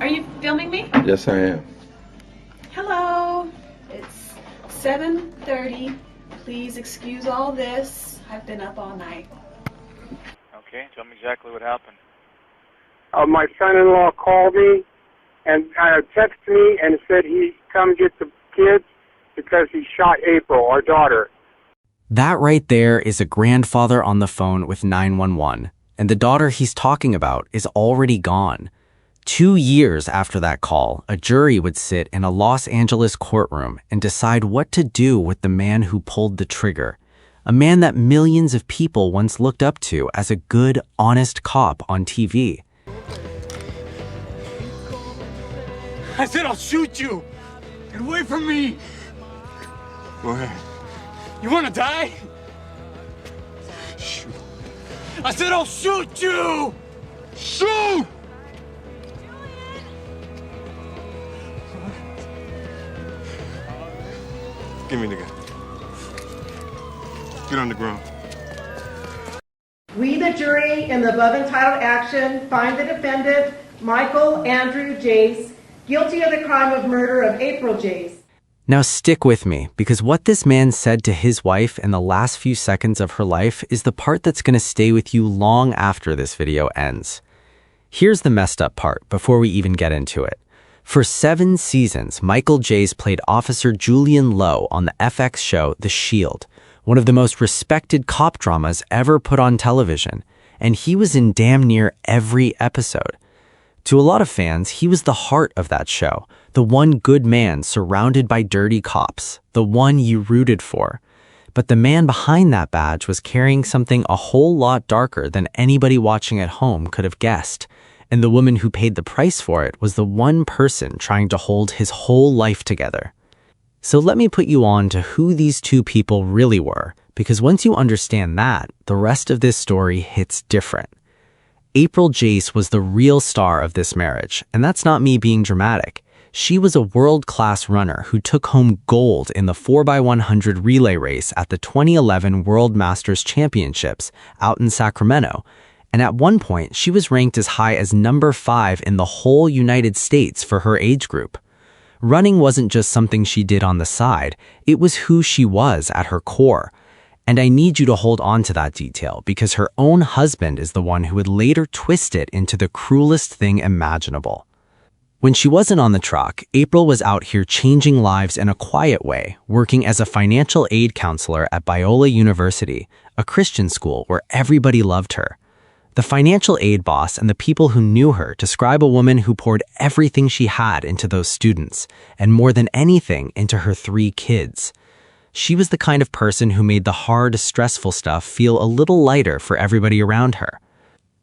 Are you filming me? Yes, I am. Hello. It's 7:30. Please excuse all this. I've been up all night. Okay, tell me exactly what happened. My son-in-law called me and texted me and said he'd come get the kids because he shot April, our daughter. That right there is a grandfather on the phone with 911, and the daughter he's talking about is already gone. 2 years after that call, a jury would sit in a Los Angeles courtroom and decide what to do with the man who pulled the trigger, a man that millions of people once looked up to as a good, honest cop on TV. I said I'll shoot you! Get away from me! Go ahead. You wanna die? Shoot. I said I'll shoot you! Shoot! Give me the gun. Get on the ground. We, the jury, in the above entitled action, find the defendant, Michael Andrew Jace, guilty of the crime of murder of April Jace. Now stick with me, because what this man said to his wife in the last few seconds of her life is the part that's going to stay with you long after this video ends. Here's the messed up part before we even get into it. For 7 seasons, Michael Jace played Officer Julian Lowe on the FX show The Shield, one of the most respected cop dramas ever put on television, and he was in damn near every episode. To a lot of fans, he was the heart of that show, the one good man surrounded by dirty cops, the one you rooted for. But the man behind that badge was carrying something a whole lot darker than anybody watching at home could have guessed. And the woman who paid the price for it was the one person trying to hold his whole life together. So let me put you on to who these two people really were, because once you understand that, the rest of this story hits different. April Jace was the real star of this marriage, and that's not me being dramatic. She was a world-class runner who took home gold in the 4x100 relay race at the 2011 World Masters Championships out in Sacramento. And at one point, she was ranked as high as number 5 in the whole United States for her age group. Running wasn't just something she did on the side, it was who she was at her core. And I need you to hold on to that detail because her own husband is the one who would later twist it into the cruelest thing imaginable. When she wasn't on the truck, April was out here changing lives in a quiet way, working as a financial aid counselor at Biola University, a Christian school where everybody loved her. The financial aid boss and the people who knew her describe a woman who poured everything she had into those students, and more than anything, into her 3 kids. She was the kind of person who made the hard, stressful stuff feel a little lighter for everybody around her.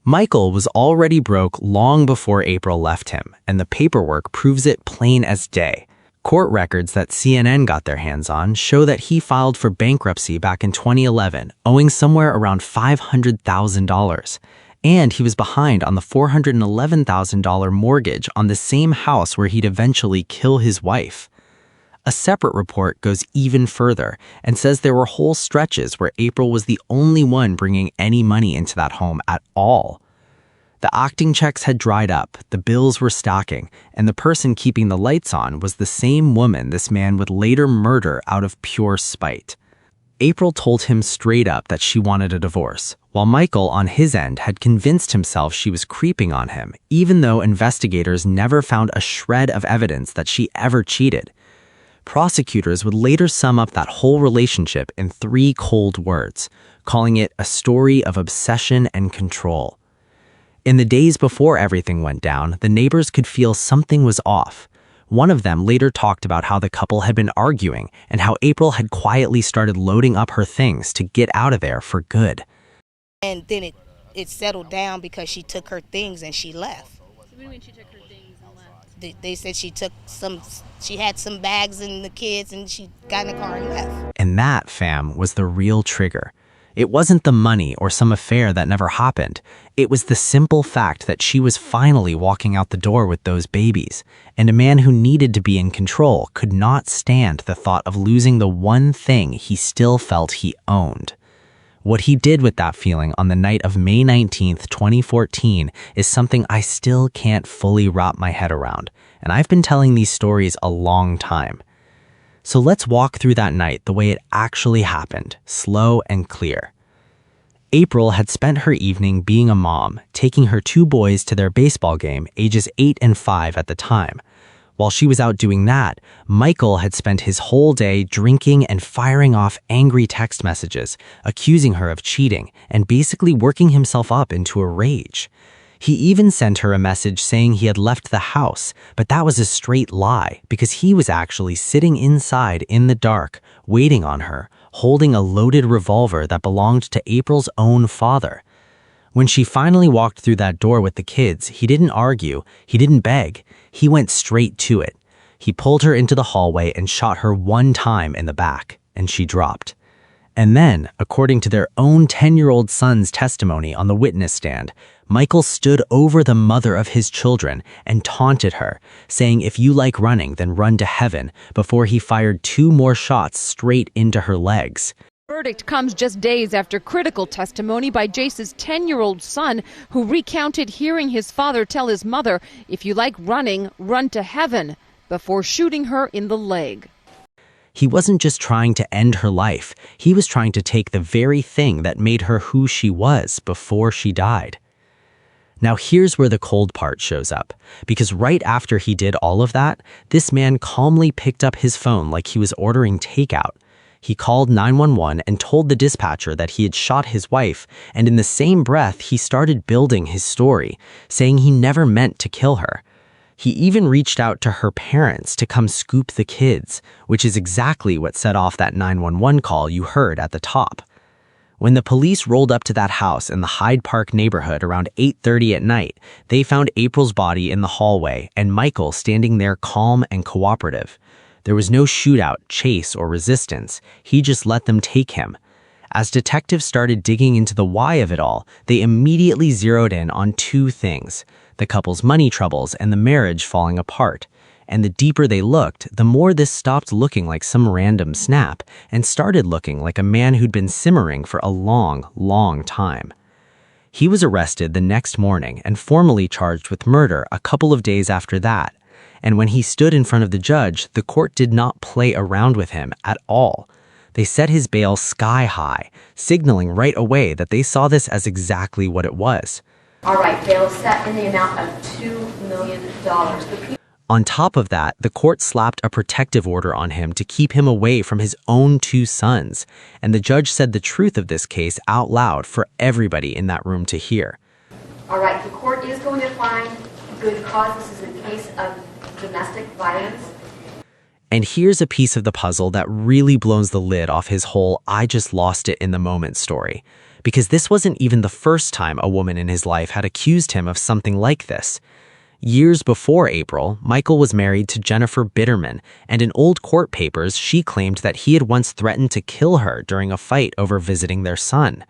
Michael was already broke long before April left him, and the paperwork proves it plain as day. Court records that CNN got their hands on show that he filed for bankruptcy back in 2011, owing somewhere around $500,000. And he was behind on the $411,000 mortgage on the same house where he'd eventually kill his wife. A separate report goes even further and says there were whole stretches where April was the only one bringing any money into that home at all. The acting checks had dried up, the bills were stacking, and the person keeping the lights on was the same woman this man would later murder out of pure spite. April told him straight up that she wanted a divorce, while Michael, on his end, had convinced himself she was creeping on him, even though investigators never found a shred of evidence that she ever cheated. Prosecutors would later sum up that whole relationship in 3 cold words, calling it a story of obsession and control. In the days before everything went down, the neighbors could feel something was off. One of them later talked about how the couple had been arguing and how April had quietly started loading up her things to get out of there for good. And then it settled down because she took her things and she left. So what do you mean she took her things and left? They said she had some bags and the kids and she got in the car and left. And that, fam, was the real trigger. It wasn't the money or some affair that never happened. It was the simple fact that she was finally walking out the door with those babies, and a man who needed to be in control could not stand the thought of losing the one thing he still felt he owned. What he did with that feeling on the night of May 19th, 2014 is something I still can't fully wrap my head around, and I've been telling these stories a long time. So let's walk through that night the way it actually happened, slow and clear. April had spent her evening being a mom, taking her 2 boys to their baseball game, ages 8 and 5 at the time. While she was out doing that, Michael had spent his whole day drinking and firing off angry text messages, accusing her of cheating, and basically working himself up into a rage. He even sent her a message saying he had left the house, but that was a straight lie because he was actually sitting inside in the dark, waiting on her, holding a loaded revolver that belonged to April's own father. When she finally walked through that door with the kids, he didn't argue, he didn't beg, he went straight to it. He pulled her into the hallway and shot her 1 time in the back, and she dropped. And then, according to their own 10-year-old son's testimony on the witness stand, Michael stood over the mother of his children and taunted her, saying, "If you like running, then run to heaven," before he fired 2 more shots straight into her legs. Verdict comes just days after critical testimony by Jace's 10-year-old son, who recounted hearing his father tell his mother, "If you like running, run to heaven," before shooting her in the leg. He wasn't just trying to end her life, he was trying to take the very thing that made her who she was before she died. Now here's where the cold part shows up, because right after he did all of that, this man calmly picked up his phone like he was ordering takeout. He called 911 and told the dispatcher that he had shot his wife, and in the same breath, he started building his story, saying he never meant to kill her. He even reached out to her parents to come scoop the kids, which is exactly what set off that 911 call you heard at the top. When the police rolled up to that house in the Hyde Park neighborhood around 8:30 at night, they found April's body in the hallway and Michael standing there calm and cooperative. There was no shootout, chase, or resistance. He just let them take him. As detectives started digging into the why of it all, they immediately zeroed in on 2 things: the couple's money troubles and the marriage falling apart. And the deeper they looked, the more this stopped looking like some random snap and started looking like a man who'd been simmering for a long, long time. He was arrested the next morning and formally charged with murder a couple of days after that. And when he stood in front of the judge, the court did not play around with him at all. They set his bail sky high, signaling right away that they saw this as exactly what it was. All right, bail set in the amount of $2 million. On top of that, the court slapped a protective order on him to keep him away from his own 2 sons, and the judge said the truth of this case out loud for everybody in that room to hear. All right, the court is going to find good cause. This is a case of domestic violence. And here's a piece of the puzzle that really blows the lid off his whole "I just lost it in the moment" story. Because this wasn't even the first time a woman in his life had accused him of something like this. Years before April, Michael was married to Jennifer Bitterman, and in old court papers, she claimed that he had once threatened to kill her during a fight over visiting their son.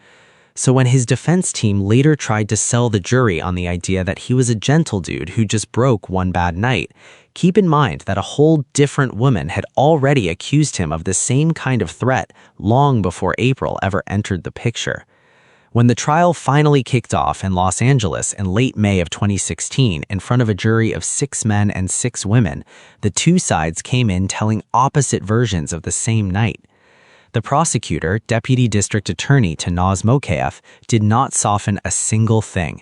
So when his defense team later tried to sell the jury on the idea that he was a gentle dude who just broke one bad night, keep in mind that a whole different woman had already accused him of the same kind of threat long before April ever entered the picture. When the trial finally kicked off in Los Angeles in late May of 2016 in front of a jury of 6 men and 6 women, the 2 sides came in telling opposite versions of the same night. The prosecutor, Deputy District Attorney Tanaz Mokayev, did not soften a single thing.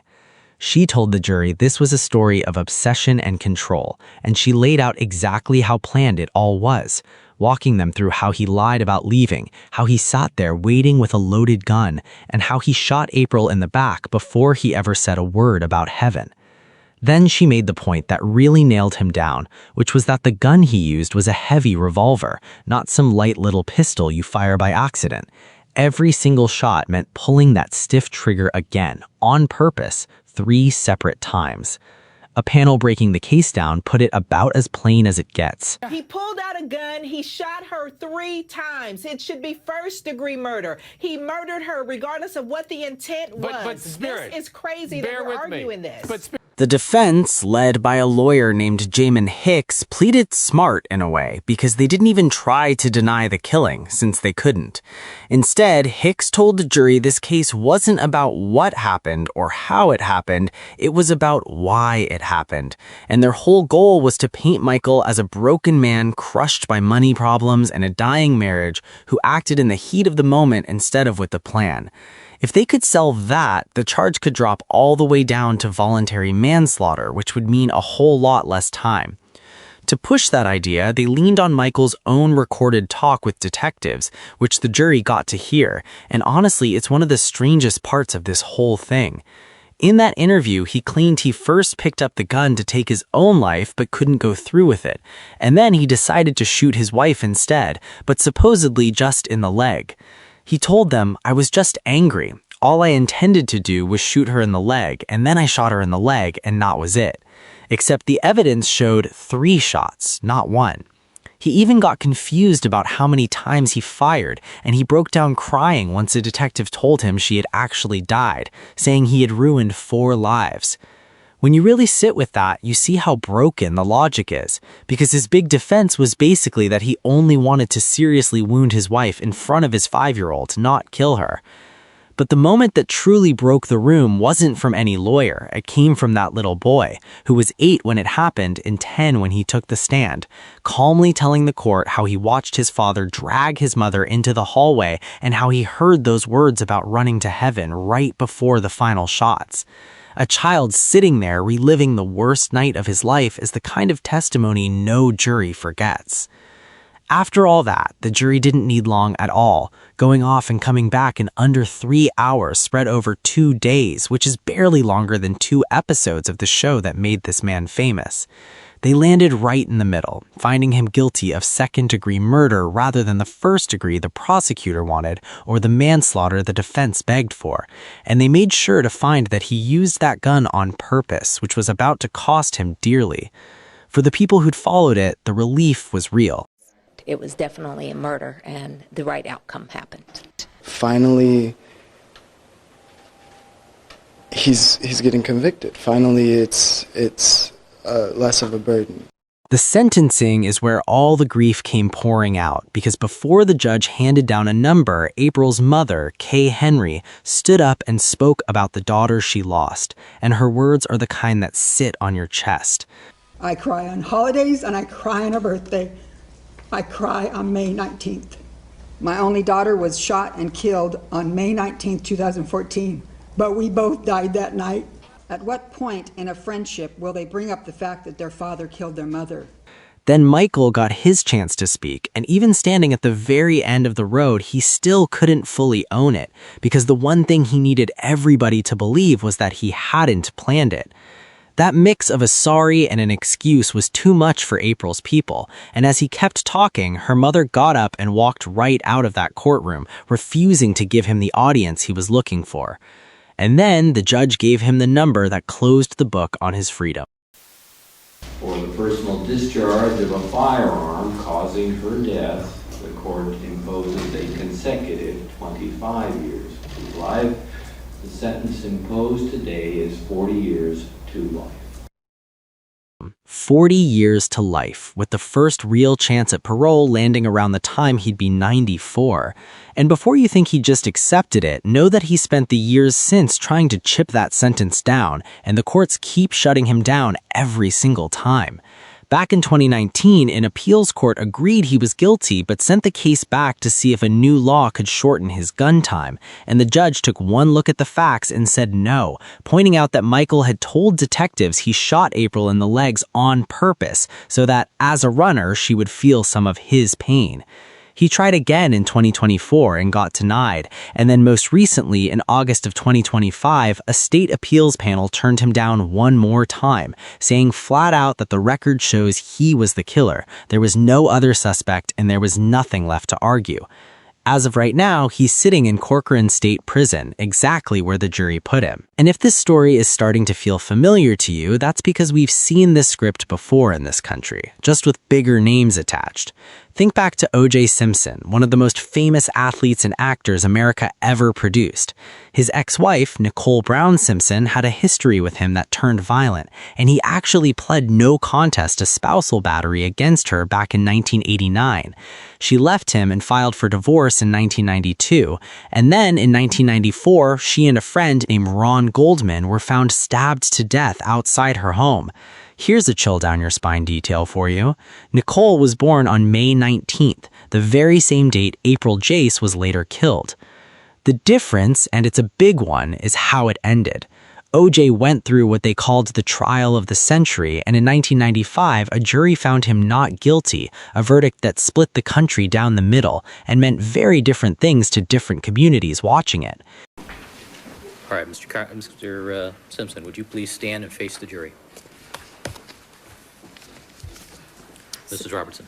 She told the jury this was a story of obsession and control, and she laid out exactly how planned it all was, walking them through how he lied about leaving, how he sat there waiting with a loaded gun, and how he shot April in the back before he ever said a word about heaven. Then she made the point that really nailed him down, which was that the gun he used was a heavy revolver, not some light little pistol you fire by accident. Every single shot meant pulling that stiff trigger again, on purpose, 3 separate times. A panel breaking the case down put it about as plain as it gets. He pulled out a gun. He shot her 3 times. It should be first-degree murder. He murdered her regardless of what the intent was. But Spirit, this is crazy that we're arguing this. The defense, led by a lawyer named Jamin Hicks, pleaded smart in a way because they didn't even try to deny the killing, since they couldn't. Instead, Hicks told the jury this case wasn't about what happened or how it happened, it was about why it happened. And their whole goal was to paint Michael as a broken man crushed by money problems and a dying marriage who acted in the heat of the moment instead of with the plan. If they could sell that, the charge could drop all the way down to voluntary manslaughter, which would mean a whole lot less time. To push that idea, they leaned on Michael's own recorded talk with detectives, which the jury got to hear, and honestly, it's one of the strangest parts of this whole thing. In that interview, he claimed he first picked up the gun to take his own life but couldn't go through with it, and then he decided to shoot his wife instead, but supposedly just in the leg. He told them, "I was just angry. All I intended to do was shoot her in the leg, and then I shot her in the leg, and that was it." Except the evidence showed 3 shots, not 1. He even got confused about how many times he fired, and he broke down crying once a detective told him she had actually died, saying he had ruined 4 lives. When you really sit with that, you see how broken the logic is, because his big defense was basically that he only wanted to seriously wound his wife in front of his 5-year-old, not kill her. But the moment that truly broke the room wasn't from any lawyer. It came from that little boy, who was 8 when it happened and 10 when he took the stand, calmly telling the court how he watched his father drag his mother into the hallway and how he heard those words about running to heaven right before the final shots. A child sitting there reliving the worst night of his life is the kind of testimony no jury forgets. After all that, the jury didn't need long at all, going off and coming back in under 3 hours spread over 2 days, which is barely longer than 2 episodes of the show that made this man famous. They landed right in the middle, finding him guilty of second-degree murder rather than the first degree the prosecutor wanted or the manslaughter the defense begged for. And they made sure to find that he used that gun on purpose, which was about to cost him dearly. For the people who'd followed it, the relief was real. It was definitely a murder, and the right outcome happened. Finally, he's getting convicted. Finally, it's less of a burden. The sentencing is where all the grief came pouring out, because before the judge handed down a number, April's mother, Kay Henry, stood up and spoke about the daughter she lost, and her words are the kind that sit on your chest. I cry on holidays and I cry on her birthday. I cry on May 19th. My only daughter was shot and killed on May 19th, 2014, but we both died that night. At what point in a friendship will they bring up the fact that their father killed their mother? Then Michael got his chance to speak, and even standing at the very end of the road, he still couldn't fully own it, because the one thing he needed everybody to believe was that he hadn't planned it. That mix of a sorry and an excuse was too much for April's people, and as he kept talking, her mother got up and walked right out of that courtroom, refusing to give him the audience he was looking for. And then the judge gave him the number that closed the book on his freedom. For the personal discharge of a firearm causing her death, the court imposes a consecutive 25 years to life. The sentence imposed today is 40 years to life. 40 years to life, with the first real chance at parole landing around the time he'd be 94. And before you think he just accepted it, know that he spent the years since trying to chip that sentence down, and the courts keep shutting him down every single time. Back in 2019, an appeals court agreed he was guilty but sent the case back to see if a new law could shorten his gun time, and the judge took one look at the facts and said no, pointing out that Michael had told detectives he shot April in the legs on purpose so that, as a runner, she would feel some of his pain. He tried again in 2024 and got denied, and then most recently, in August of 2025, a state appeals panel turned him down one more time, saying flat out that the record shows he was the killer, there was no other suspect, and there was nothing left to argue. As of right now, he's sitting in Corcoran State Prison, exactly where the jury put him. And if this story is starting to feel familiar to you, that's because we've seen this script before in this country, just with bigger names attached. Think back to OJ Simpson, one of the most famous athletes and actors America ever produced. His ex-wife, Nicole Brown Simpson, had a history with him that turned violent, and he actually pled no contest to spousal battery against her back in 1989. She left him and filed for divorce in 1992, and then in 1994, she and a friend named Ron Goldman were found stabbed to death outside her home. Here's a chill down your spine detail for you. Nicole was born on May 19th, the very same date April Jace was later killed. The difference, and it's a big one, is how it ended. OJ went through what they called the trial of the century, and in 1995, a jury found him not guilty, a verdict that split the country down the middle and meant very different things to different communities watching it. All right, Mr. Simpson, would you please stand and face the jury? Mrs. Robertson.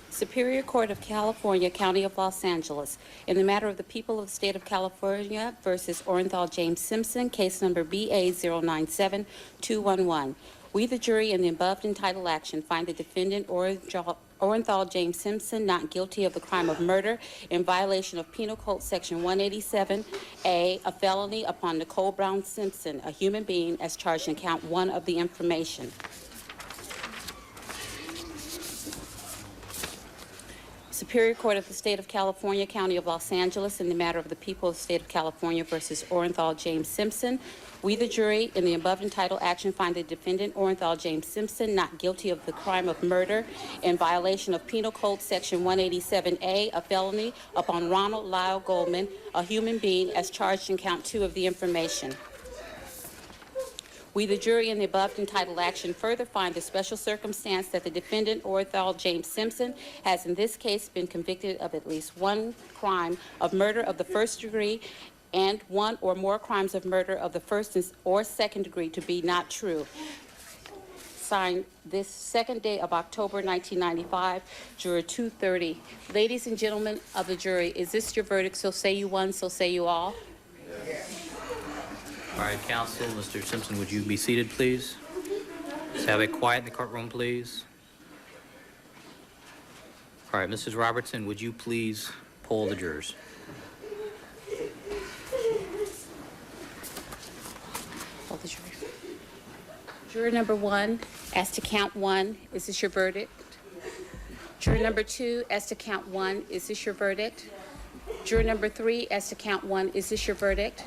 Superior Court of California, County of Los Angeles, in the matter of the people of the state of California versus Orenthal James Simpson, case number BA097211. We, the jury, in the above entitled action, find the defendant Orenthal James Simpson not guilty of the crime of murder in violation of Penal Code Section 187A, a felony upon Nicole Brown Simpson, a human being, as charged in count 1 of the information. Superior Court of the State of California, County of Los Angeles, in the matter of the people of the State of California versus Orenthal James Simpson. We, the jury, in the above entitled action, find the defendant Orenthal James Simpson not guilty of the crime of murder in violation of Penal Code Section 187A, a felony upon Ronald Lyle Goldman, a human being, as charged in count 2 of the information. We, the jury, in the above entitled action, further find the special circumstance that the defendant, Orenthal James Simpson, has in this case been convicted of at least one crime of murder of the first degree and one or more crimes of murder of the first or second degree to be not true. Signed this second day of October 1995, Juror 230. Ladies and gentlemen of the jury, is this your verdict? So say you one, so say you all. All right, counsel, Mr. Simpson, would you be seated, please? Let's have it quiet in the courtroom, please. All right, Mrs. Robertson, would you please poll the jurors? Poll the jury. Juror number 1, as to count 1, is this your verdict? Juror number 2, as to count 1, is this your verdict? Juror number 3, as to count 1, is this your verdict?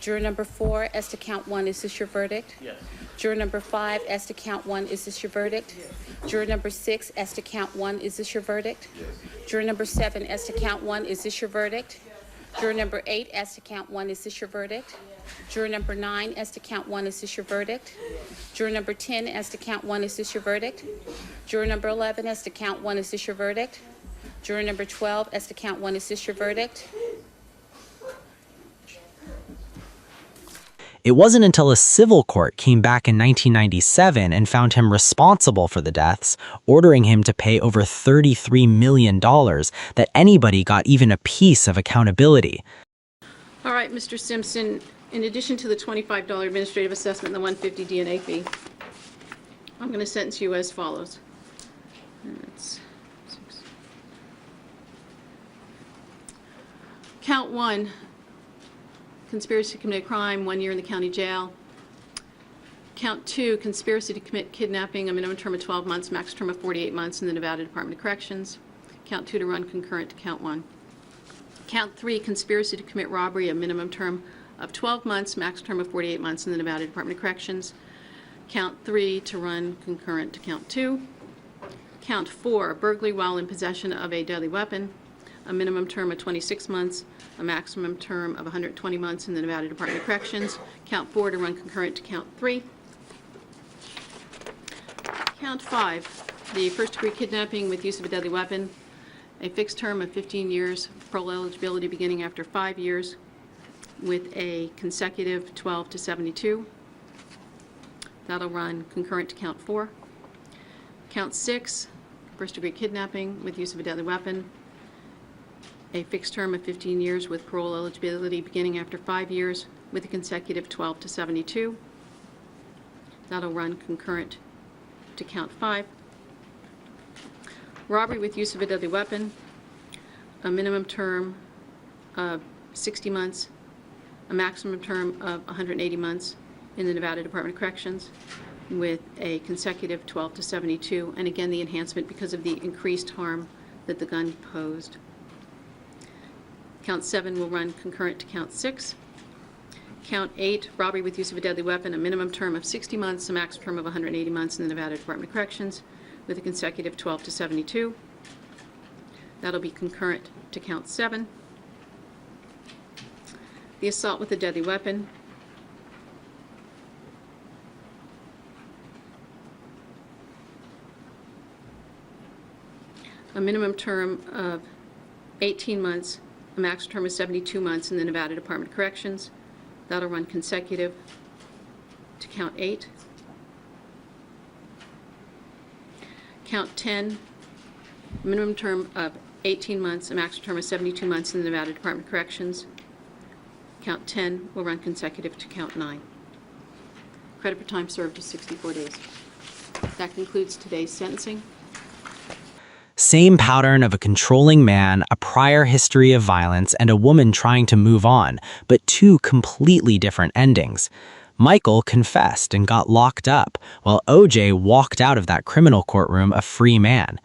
Juror number 4, as to count 1, is this your verdict? Yes. Juror number 5, as to count 1, is this your verdict? Yes. Juror number 6, as to count 1, is this your verdict? Yes. Juror number 7, as to count 1, is this your verdict? Yes. Juror number 8, as to count 1, is this your verdict? Yes. Juror number 9, as to count 1, is this your verdict? Yes. Juror number 10, as to count 1, is this your verdict? Yes. Juror number 11, as to count 1, is this your verdict? Juror number 12, as to count 1, is this your verdict? It wasn't until a civil court came back in 1997 and found him responsible for the deaths, ordering him to pay over $33 million, that anybody got even a piece of accountability. All right, Mr. Simpson, in addition to the $25 administrative assessment and the $150 DNA fee, I'm going to sentence you as follows. That's 6. Count 1. Conspiracy to commit a crime, 1 year in the county jail. Count 2, conspiracy to commit kidnapping, a minimum term of 12 months, max term of 48 months in the Nevada Department of Corrections. Count 2 to run concurrent to count 1. Count 3, conspiracy to commit robbery, a minimum term of 12 months, max term of 48 months in the Nevada Department of Corrections. Count 3 to run concurrent to count 2. Count 4, burglary while in possession of a deadly weapon, a minimum term of 26 months, a maximum term of 120 months in the Nevada Department of Corrections. Count 4 to run concurrent to count 3. Count 5, the first degree kidnapping with use of a deadly weapon, a fixed term of 15 years, parole eligibility beginning after 5 years, with a consecutive 12 to 72. That'll run concurrent to count 4. Count 6, first degree kidnapping with use of a deadly weapon, a fixed term of 15 years with parole eligibility beginning after 5 years with a consecutive 12 to 72. That'll run concurrent to count 5. Robbery with use of a deadly weapon, a minimum term of 60 months, a maximum term of 180 months in the Nevada Department of Corrections, with a consecutive 12 to 72, and again the enhancement because of the increased harm that the gun posed. Count 7 will run concurrent to Count 6. Count 8, robbery with use of a deadly weapon, a minimum term of 60 months, a max term of 180 months in the Nevada Department of Corrections, with a consecutive 12 to 72. That'll be concurrent to Count 7. The assault with a deadly weapon, a minimum term of 18 months, a max term of 72 months in the Nevada Department of Corrections. That'll run consecutive to Count 8. Count 10, minimum term of 18 months, a max term of 72 months in the Nevada Department of Corrections. Count 10 will run consecutive to Count 9. Credit for time served is 64 days. That concludes today's sentencing. Same pattern of a controlling man, a prior history of violence, and a woman trying to move on, but two completely different endings. Michael confessed and got locked up, while OJ walked out of that criminal courtroom a free man.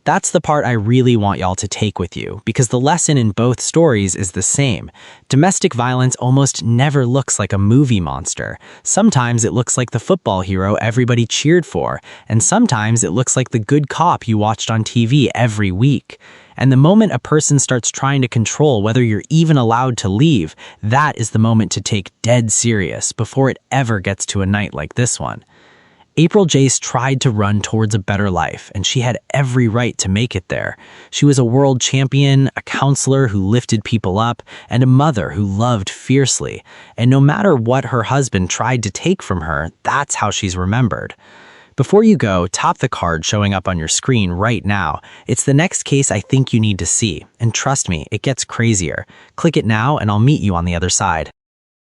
That's the part I really want y'all to take with you, because the lesson in both stories is the same. Domestic violence almost never looks like a movie monster. Sometimes it looks like the football hero everybody cheered for, and sometimes it looks like the good cop you watched on TV every week. And the moment a person starts trying to control whether you're even allowed to leave, that is the moment to take dead serious before it ever gets to a night like this one. April Jace tried to run towards a better life, and she had every right to make it there. She was a world champion, a counselor who lifted people up, and a mother who loved fiercely. And no matter what her husband tried to take from her, that's how she's remembered. Before you go, tap the card showing up on your screen right now. It's the next case I think you need to see. And trust me, it gets crazier. Click it now, and I'll meet you on the other side.